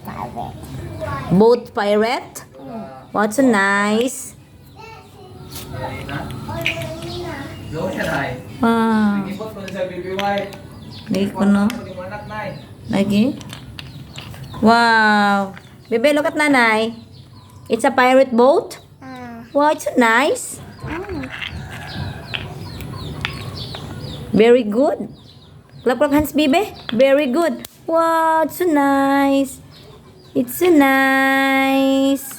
Pirate. Boat pirate? What's so nice? Wow. Lagi ko no? Lagi? Wow. Bebe, look at nanay. It's a pirate boat? Wow, it's so nice. Very good. Clap, clap hands, Bebe. Very good. Wow, it's so nice. It's so nice.